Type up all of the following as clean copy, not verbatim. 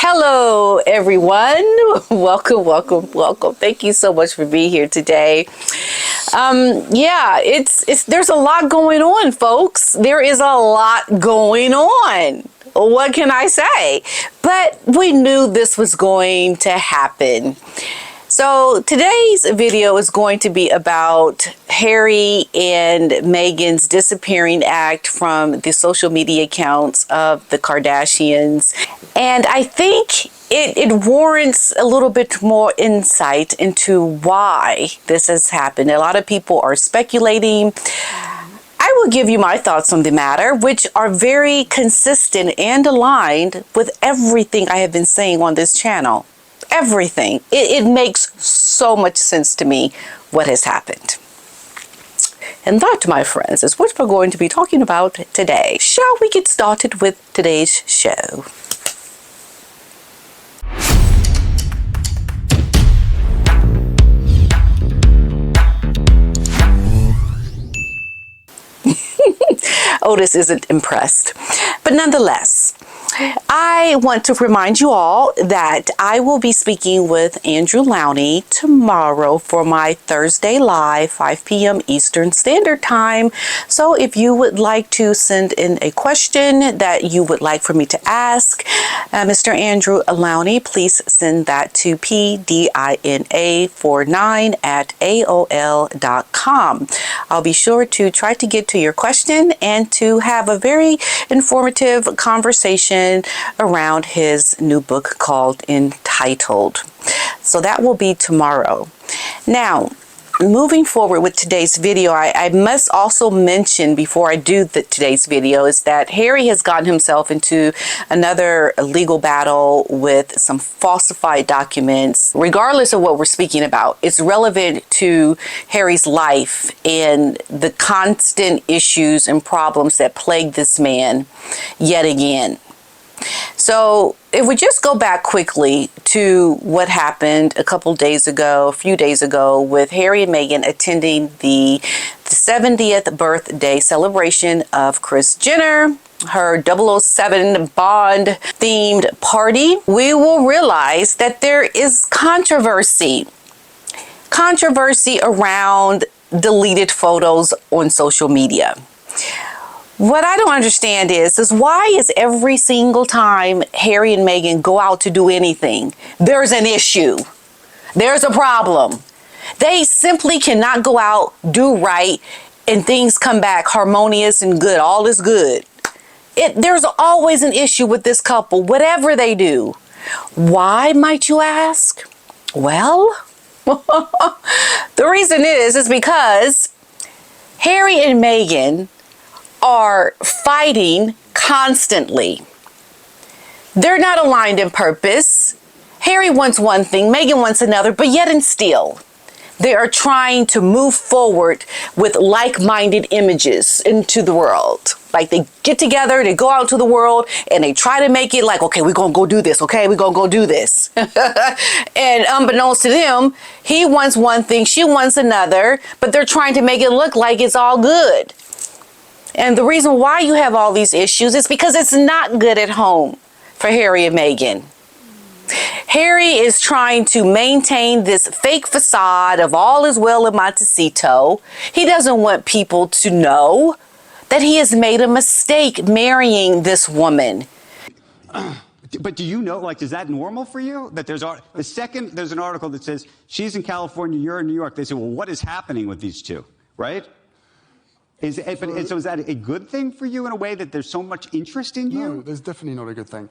Hello, everyone. Welcome. Thank you so much for being here today. There's a lot going on, folks. There is a lot going on. What can I say? But we knew this was going to happen. So today's video is going to be about Harry and Meghan's disappearing act from the social media accounts of the Kardashians. And I think it warrants a little bit more insight into why this has happened. A lot of people are speculating. I will give you my thoughts on the matter, which are very consistent and aligned with everything I have been saying on this channel. Everything. It makes so much sense to me what has happened. And that, my friends, is what we're going to be talking about today. Shall we get started with today's show? Otis isn't impressed. But nonetheless, I want to remind you all that I will be speaking with Andrew Lowney tomorrow for my Thursday Live, 5 p.m. Eastern Standard Time. So if you would like to send in a question that you would like for me to ask Mr. Andrew Lowney, please send that to PDINA49@AOL.com. I'll be sure to try to get to your question and to have a very informative conversation around his new book called Entitled. So that will be tomorrow. Now, moving forward with today's video, I must also mention before I do today's video is that Harry has gotten himself into another legal battle with some falsified documents. Regardless of what we're speaking about, it's relevant to Harry's life and the constant issues and problems that plague this man yet again. So if we just go back quickly to what happened a few days ago, with Harry and Meghan attending the 70th birthday celebration of Kris Jenner, her 007 Bond themed party, we will realize that there is controversy around deleted photos on social media. What I don't understand is why is every single time Harry and Meghan go out to do anything, there's an issue. There's a problem. They simply cannot go out, do right, and things come back harmonious and good. All is good. There's always an issue with this couple, whatever they do. Why, might you ask? Well, the reason is because Harry and Meghan are fighting constantly. They're not aligned in purpose. Harry wants one thing, Meghan wants another, but yet and still, they are trying to move forward with like-minded images into the world. Like they get together, they go out to the world, and they try to make it like, okay, we're going to go do this, okay? We're going to go do this. And unbeknownst to them, he wants one thing, she wants another, but they're trying to make it look like it's all good. And the reason why you have all these issues is because it's not good at home for Harry and Meghan. Harry is trying to maintain this fake facade of all is well in Montecito. He doesn't want people to know that he has made a mistake marrying this woman. But do you know, is that normal for you? That there's an article that says she's in California, you're in New York. They say, well, what is happening with these two, right? So is that a good thing for you in a way that there's so much interest in you? No, there's definitely not a good thing.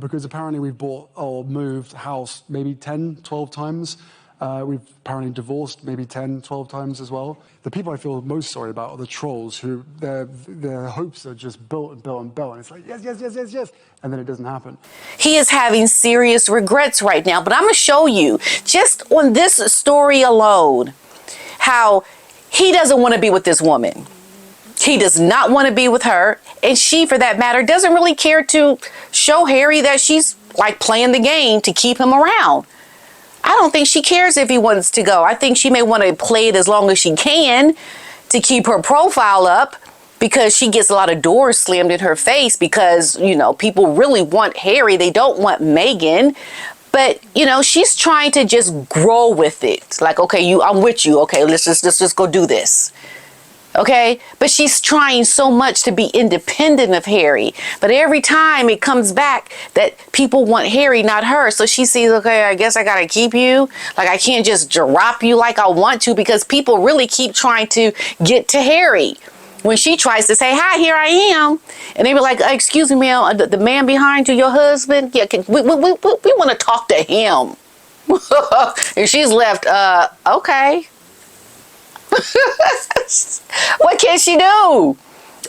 Because apparently we've bought or moved house maybe 10, 12 times. We've apparently divorced maybe 10, 12 times as well. The people I feel most sorry about are the trolls who their hopes are just built and built and built. And it's like, yes. And then it doesn't happen. He is having serious regrets right now. But I'm going to show you just on this story alone how he doesn't want to be with this woman. He does not want to be with her. And she, for that matter, doesn't really care to show Harry that she's like playing the game to keep him around. I don't think she cares if he wants to go. I think she may want to play it as long as she can to keep her profile up. because she gets a lot of doors slammed in her face because, people really want Harry. They don't want Meghan. But, she's trying to just grow with it. Like, okay, I'm with you. Okay, let's just go do this. Okay, but she's trying so much to be independent of Harry. But every time it comes back that people want Harry, not her. So she sees, okay, I guess I got to keep you. Like, I can't just drop you like I want to, because people really keep trying to get to Harry. When she tries to say, hi, here I am. And they be like, excuse me, ma'am, the man behind you, your husband? Yeah, we want to talk to him. And she's left, okay. What can she do?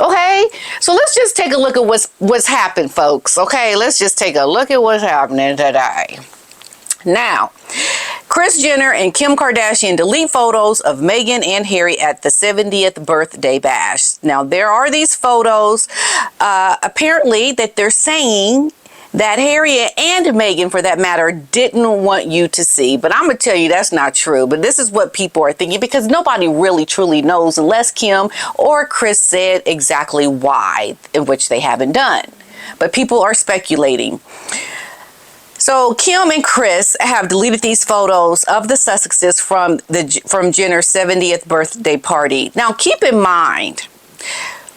Okay, so let's just take a look at what's happened, folks. Okay, let's just take a look at what's happening today. Now, Kris Jenner and Kim Kardashian delete photos of Meghan and Harry at the 70th birthday bash. Now, there are these photos, apparently, that they're saying that Harry and Meghan, for that matter, didn't want you to see. But I'm going to tell you that's not true. But this is what people are thinking, because nobody really truly knows unless Kim or Kris said exactly why, in which they haven't done. But people are speculating. So Kim and Kris have deleted these photos of the Sussexes from Jenner's 70th birthday party. Now, keep in mind,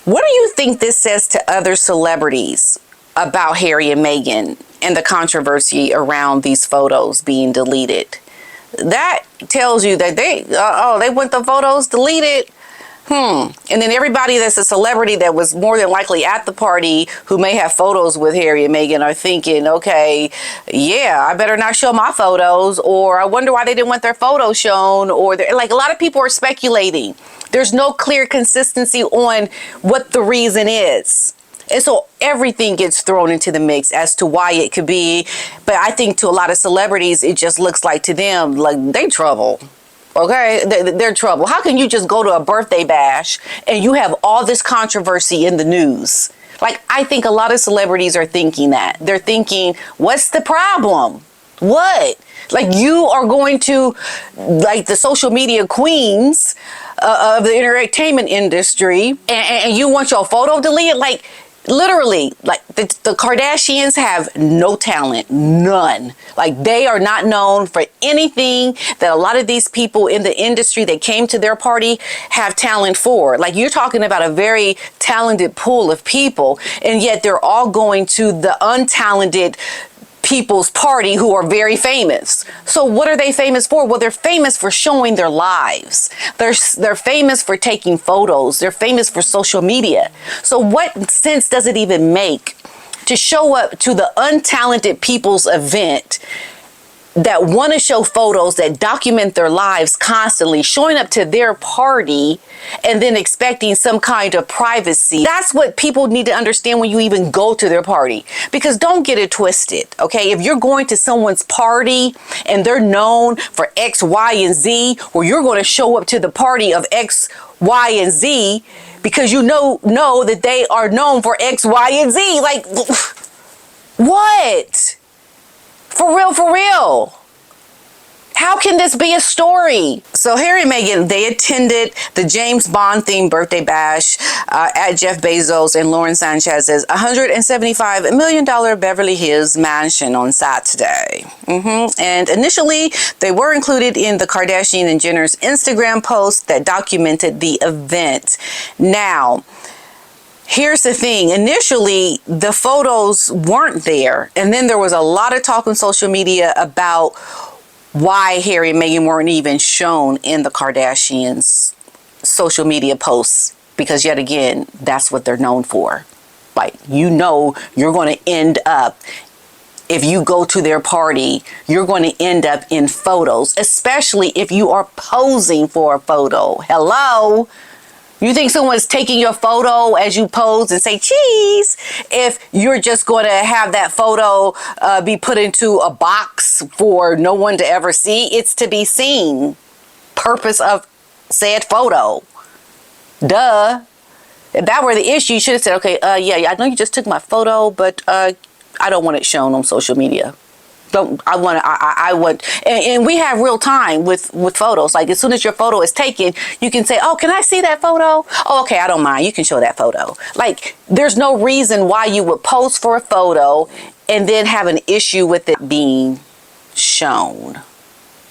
what do you think this says to other celebrities about Harry and Meghan and the controversy around these photos being deleted? That tells you that they want the photos deleted. And then everybody that's a celebrity that was more than likely at the party who may have photos with Harry and Meghan are thinking, okay, yeah, I better not show my photos, or I wonder why they didn't want their photos shown, or like a lot of people are speculating. There's no clear consistency on what the reason is. And so everything gets thrown into the mix as to why it could be. But I think to a lot of celebrities, it just looks like to them, like they trouble. Okay, they're trouble. How can you just go to a birthday bash and you have all this controversy in the news? Like, I think a lot of celebrities are thinking that. They're thinking, what's the problem? What? Like, you are going to, like, the social media queens of the entertainment industry, and you want your photo deleted? Like, literally, like the Kardashians have no talent, none. Like, they are not known for anything that a lot of these people in the industry that came to their party have talent for. Like, you're talking about a very talented pool of people, and yet they're all going to the untalented people's party who are very famous. So what are they famous for? Well, they're famous for showing their lives. They're famous for taking photos. They're famous for social media. So what sense does it even make to show up to the untalented people's event that want to show photos that document their lives constantly, showing up to their party and then expecting some kind of privacy? That's what people need to understand when you even go to their party. Because don't get it twisted, okay? If you're going to someone's party and they're known for X, Y, and Z, or you're going to show up to the party of X, Y, and Z because you know that they are known for X, Y, and Z. Like, what? For real. How can this be a story? So Harry and Meghan, they attended the James Bond themed birthday bash at Jeff Bezos and Lauren Sanchez's $175 million Beverly Hills mansion on Saturday. And initially, they were included in the Kardashian and Jenner's Instagram post that documented the event. Now, here's the thing. Initially, the photos weren't there. And then there was a lot of talk on social media about why Harry and Meghan weren't even shown in the Kardashians' social media posts. Because yet again, that's what they're known for. Like, you're going to end up, if you go to their party, you're going to end up in photos. Especially if you are posing for a photo. Hello? You think someone's taking your photo as you pose and say cheese if you're just going to have that photo be put into a box for no one to ever see? It's to be seen. Purpose of said photo. Duh. If that were the issue, you should have said, okay, yeah, I know you just took my photo, but I don't want it shown on social media. And we have real time with photos. Like as soon as your photo is taken, you can say, oh, can I see that photo? Oh, okay, I don't mind. You can show that photo. Like there's no reason why you would post for a photo and then have an issue with it being shown.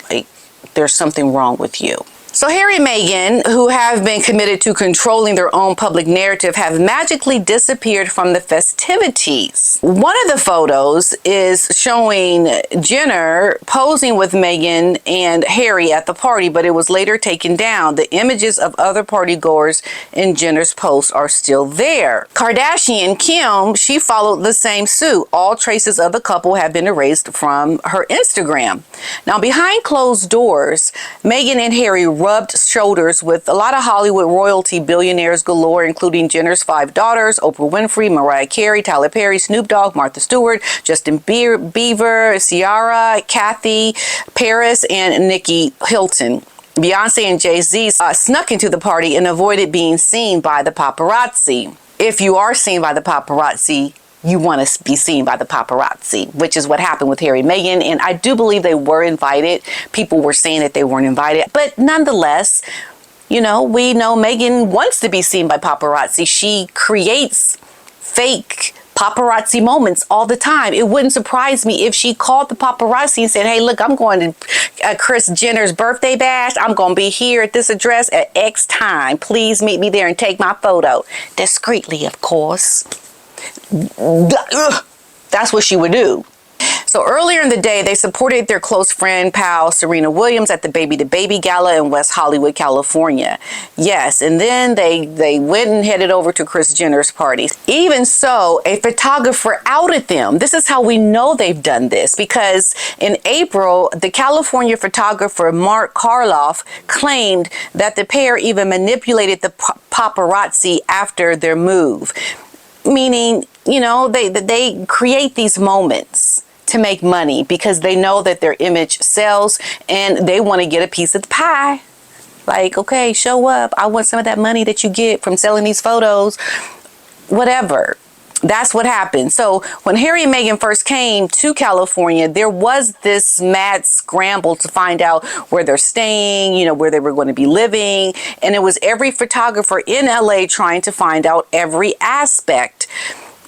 Like there's something wrong with you. So Harry and Meghan, who have been committed to controlling their own public narrative, have magically disappeared from the festivities. One of the photos is showing Jenner posing with Meghan and Harry at the party, but it was later taken down. The images of other party goers in Jenner's post are still there. Kardashian Kim, she followed the same suit. All traces of the couple have been erased from her Instagram. Now, behind closed doors, Meghan and Harry rubbed shoulders with a lot of Hollywood royalty billionaires galore, including Jenner's 5 daughters, Oprah Winfrey, Mariah Carey, Tyler Perry, Snoop Dogg, Martha Stewart, Justin Bieber, Ciara, Kathy, Paris, and Nikki Hilton. Beyonce and Jay-Z snuck into the party and avoided being seen by the paparazzi. If you are seen by the paparazzi, you want to be seen by the paparazzi, which is what happened with Harry and Meghan. And I do believe they were invited. People were saying that they weren't invited. But nonetheless, you know, we know Meghan wants to be seen by paparazzi. She creates fake paparazzi moments all the time. It wouldn't surprise me if she called the paparazzi and said, hey, look, I'm going to Kris Jenner's birthday bash. I'm going to be here at this address at X time. Please meet me there and take my photo. Discreetly, of course. That's what she would do. So earlier in the day, they supported their close friend, pal, Serena Williams at the Baby to Baby Gala in West Hollywood, California. Yes, and then they went and headed over to Kris Jenner's party. Even so, a photographer outed them. This is how we know they've done this, because in April, the California photographer Mark Karloff claimed that the pair even manipulated the paparazzi after their move. Meaning, you know, they create these moments to make money because they know that their image sells and they want to get a piece of the pie. Like, okay, show up. I want some of that money that you get from selling these photos. Whatever. That's what happened. So when Harry and Meghan first came to California, there was this mad scramble to find out where they're staying, you know, where they were going to be living. And it was every photographer in LA trying to find out every aspect.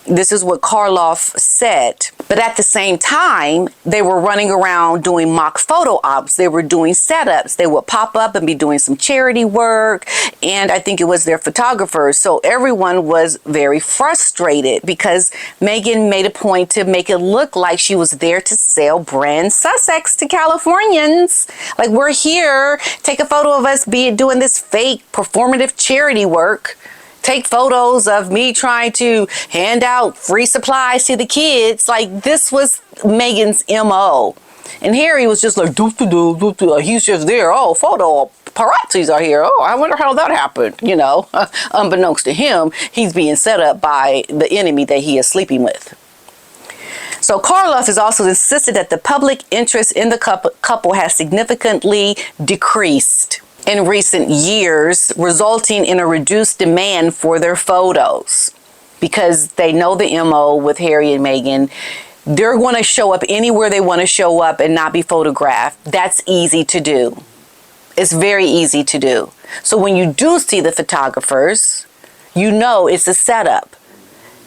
This is what Karloff said. But at the same time, they were running around doing mock photo ops. They were doing setups. They would pop up and be doing some charity work. And I think it was their photographers. So everyone was very frustrated because Meghan made a point to make it look like she was there to sell brand Sussex to Californians. Like, we're here. Take a photo of us doing this fake performative charity work. Take photos of me trying to hand out free supplies to the kids. Like, this was Meghan's MO. And Harry was just like, he's just there. Oh, photo paparazzis are here. Oh, I wonder how that happened. You know, unbeknownst to him, he's being set up by the enemy that he is sleeping with. So Karloff has also insisted that the public interest in the couple has significantly decreased in recent years, resulting in a reduced demand for their photos because they know the MO with Harry and Meghan. They're going to show up anywhere they want to show up and not be photographed. That's easy to do. It's very easy to do. So when you do see the photographers, you know it's a setup.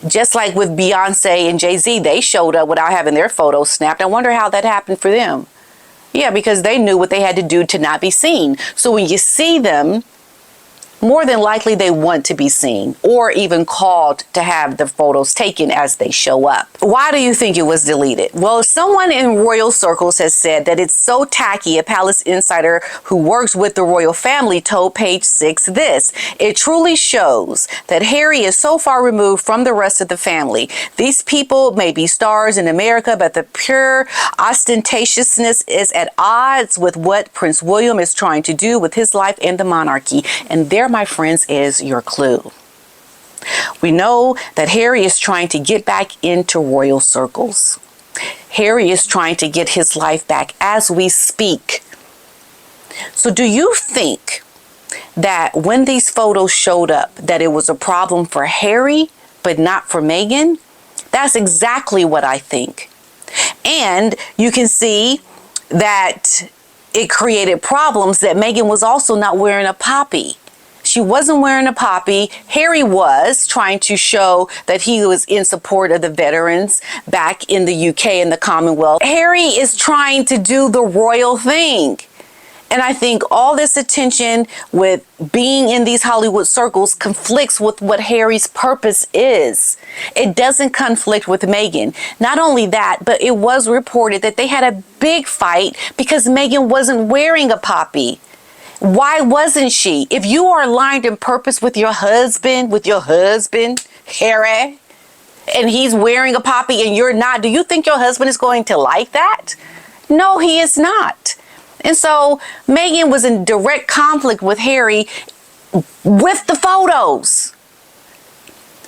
Just like with Beyonce and Jay-Z, they showed up without having their photos snapped. I wonder how that happened for them. Yeah, because they knew what they had to do to not be seen. So when you see them, more than likely they want to be seen or even called to have the photos taken as they show up. Why do you think it was deleted? Well, someone in royal circles has said that it's so tacky. A palace insider who works with the royal family told Page Six this: it truly shows that Harry is so far removed from the rest of the family. These people may be stars in America, but the pure ostentatiousness is at odds with what Prince William is trying to do with his life and the monarchy. And there, my friends, is your clue. We know that Harry is trying to get back into royal circles. Harry is trying to get his life back as we speak. So do you think that when these photos showed up that it was a problem for Harry but not for Meghan? That's exactly what I think. And you can see that it created problems that Meghan was also not wearing a poppy. She wasn't wearing a poppy. Harry was trying to show that he was in support of the veterans back in the UK and the Commonwealth. Harry is trying to do the royal thing. And I think all this attention with being in these Hollywood circles conflicts with what Harry's purpose is. It doesn't conflict with Meghan. Not only that, but it was reported that they had a big fight because Meghan wasn't wearing a poppy. Why wasn't she? If you are aligned in purpose with your husband, Harry, and he's wearing a poppy and you're not, do you think your husband is going to like that? No, he is not. And so Meghan was in direct conflict with Harry with the photos.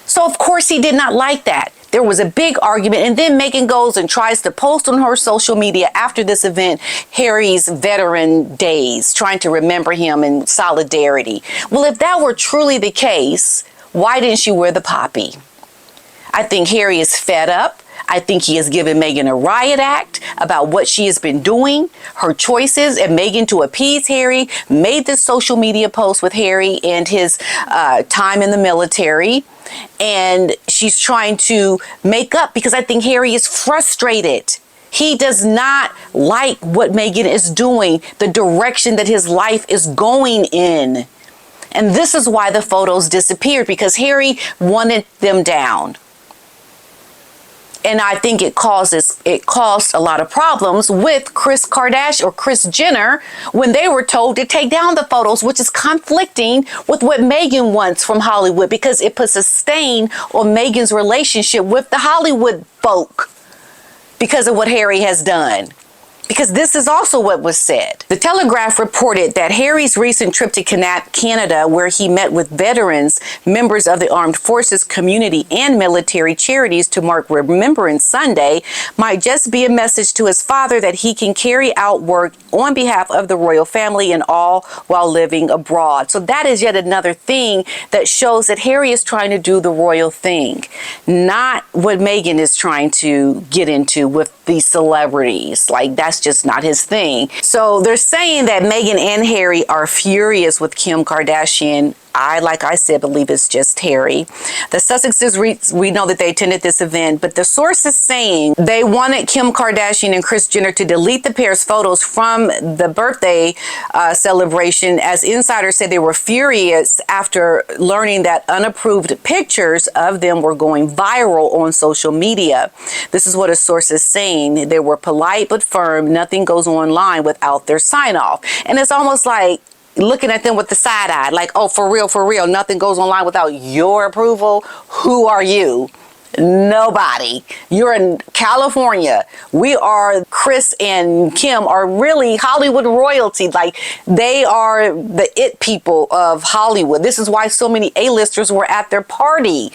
So of course he did not like that. There was a big argument, and then Meghan goes and tries to post on her social media after this event Harry's veteran days, trying to remember him in solidarity. Well, if that were truly the case, why didn't she wear the poppy? I think Harry is fed up. I think he has given Meghan a riot act about what she has been doing, her choices, and Meghan, to appease Harry, made this social media post with Harry and his time in the military. And she's trying to make up because I think Harry is frustrated. He does not like what Meghan is doing, the direction that his life is going in. And this is why the photos disappeared, because Harry wanted them down. And I think it caused a lot of problems with Kris Kardashian or Kris Jenner when they were told to take down the photos, which is conflicting with what Meghan wants from Hollywood, because it puts a stain on Meghan's relationship with the Hollywood folk because of what Harry has done. Because this is also what was said. The Telegraph reported that Harry's recent trip to Canada, where he met with veterans, members of the armed forces community, and military charities to mark Remembrance Sunday, might just be a message to his father that he can carry out work on behalf of the royal family and all while living abroad. So that is yet another thing that shows that Harry is trying to do the royal thing, not what Meghan is trying to get into with these celebrities. Like, that's just not his thing. So they're saying that Meghan and Harry are furious with Kim Kardashian. Like I said, believe it's just Harry. The Sussexes, we know that they attended this event, but the source is saying they wanted Kim Kardashian and Kris Jenner to delete the pair's photos from the birthday celebration, as insiders said they were furious after learning that unapproved pictures of them were going viral on social media. This is what a source is saying. They were polite but firm. Nothing goes online without their sign off. And it's almost like looking at them with the side eye, like, oh, for real, nothing goes online without your approval. Who are you? Nobody. You're in California. We are, Kris and Kim are really Hollywood royalty. Like, they are the it people of Hollywood. This is why so many A-listers were at their party.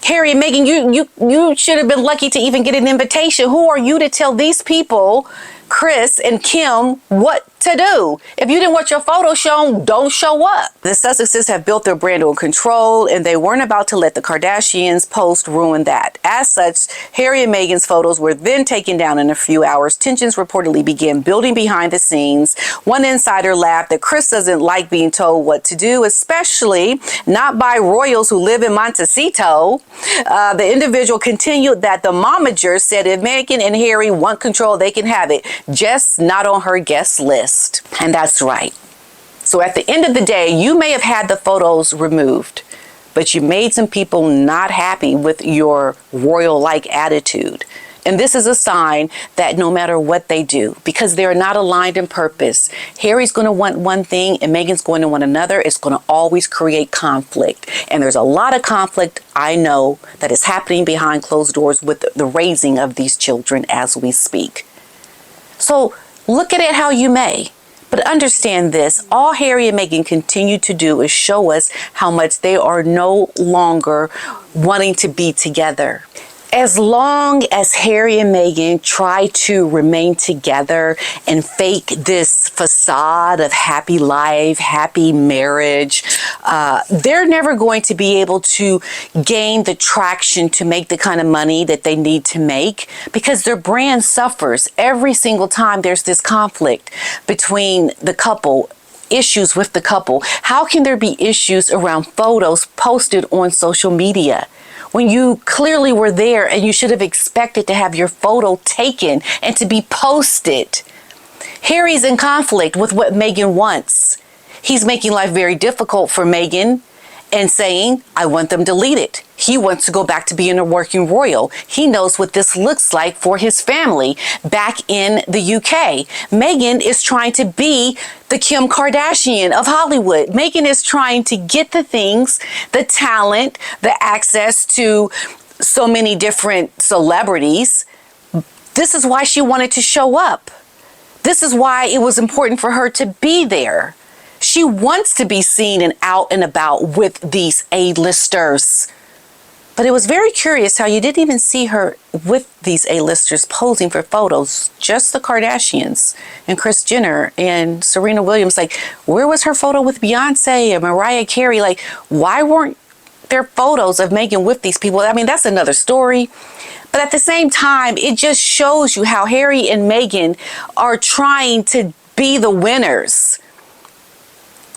Harry and Meghan, you should have been lucky to even get an invitation. Who are you to tell these people, Kris and Kim, what to do? If you didn't want your photo shown, don't show up. The Sussexes have built their brand on control, and they weren't about to let the Kardashians' post ruin that. As such, Harry and Meghan's photos were then taken down in a few hours. Tensions reportedly began building behind the scenes. One insider laughed that Kris doesn't like being told what to do, especially not by royals who live in Montecito. The individual continued that the momager said if Meghan and Harry want control, they can have it, just not on her guest list. And that's right. So at the end of the day, you may have had the photos removed, but you made some people not happy with your royal-like attitude. And this is a sign that no matter what they do, because they're not aligned in purpose, Harry's going to want one thing and Meghan's going to want another. It's going to always create conflict. And there's a lot of conflict, I know, that is happening behind closed doors with the raising of these children as we speak. So look at it how you may. But understand this, all Harry and Meghan continue to do is show us how much they are no longer wanting to be together. As long as Harry and Meghan try to remain together and fake this facade of happy life, happy marriage, they're never going to be able to gain the traction to make the kind of money that they need to make, because their brand suffers every single time there's this conflict between the couple. Issues with the couple. How can there be issues around photos posted on social media when you clearly were there and you should have expected to have your photo taken and to be posted? Harry's in conflict with what Meghan wants. He's making life very difficult for Meghan and saying, I want them deleted. He wants to go back to being a working royal. He knows what this looks like for his family back in the UK. Meghan is trying to be the Kim Kardashian of Hollywood. Meghan is trying to get the things, the talent, the access to so many different celebrities. This is why she wanted to show up. This is why it was important for her to be there. She wants to be seen and out and about with these A-listers. But it was very curious how you didn't even see her with these A-listers posing for photos. Just the Kardashians and Kris Jenner and Serena Williams. Like, where was her photo with Beyonce and Mariah Carey? Like, why weren't there photos of Meghan with these people? I mean, that's another story. But at the same time, it just shows you how Harry and Meghan are trying to be the winners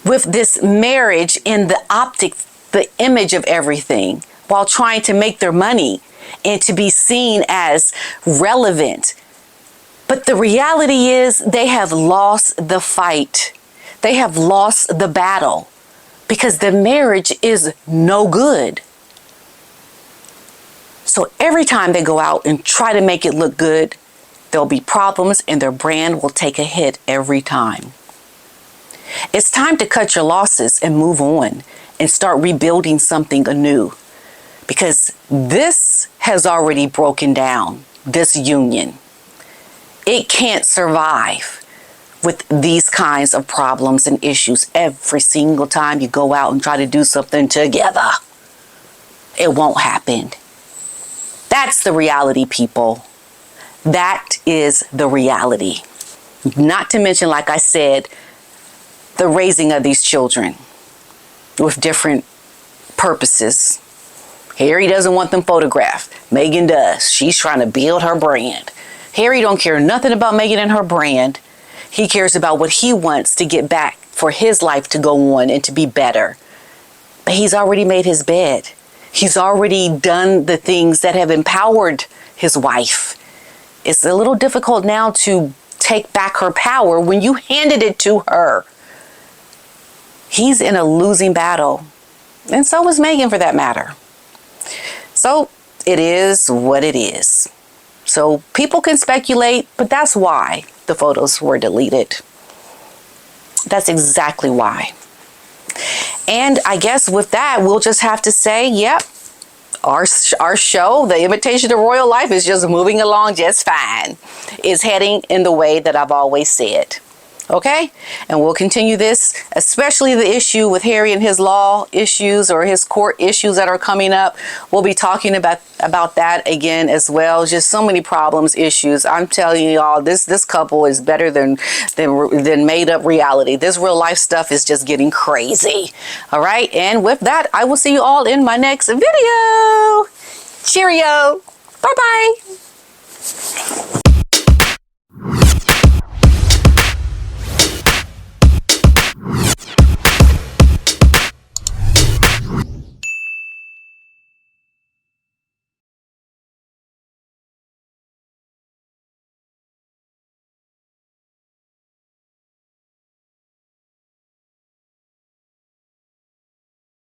with this marriage in the optic, the image of everything, while trying to make their money and to be seen as relevant. But the reality is they have lost the fight. They have lost the battle because the marriage is no good. So every time they go out and try to make it look good, there'll be problems and their brand will take a hit every time. It's time to cut your losses and move on and start rebuilding something anew, because this has already broken down, this union. It can't survive with these kinds of problems and issues every single time you go out and try to do something together. It won't happen. That's the reality, people. That is the reality. Not to mention, like I said, the raising of these children with different purposes. Harry doesn't want them photographed. Meghan does. She's trying to build her brand. Harry don't care nothing about Meghan and her brand. He cares about what he wants to get back for his life to go on and to be better. But he's already made his bed. He's already done the things that have empowered his wife. It's a little difficult now to take back her power when you handed it to her. He's in a losing battle. And so is Meghan, for that matter. So it is what it is. So people can speculate, but that's why the photos were deleted. That's exactly why. And I guess with that, we'll just have to say, yep, our show, The Invitation to Royal Life, is just moving along just fine. It's heading in the way that I've always said. Okay? And we'll continue this, especially the issue with Harry and his law issues or his court issues that are coming up. We'll be talking about that again as well. Just so many problems, issues. I'm telling y'all, this couple is better than made up reality. This real life stuff is just getting crazy. All right? And with that, I will see you all in my next video. Cheerio. Bye-bye.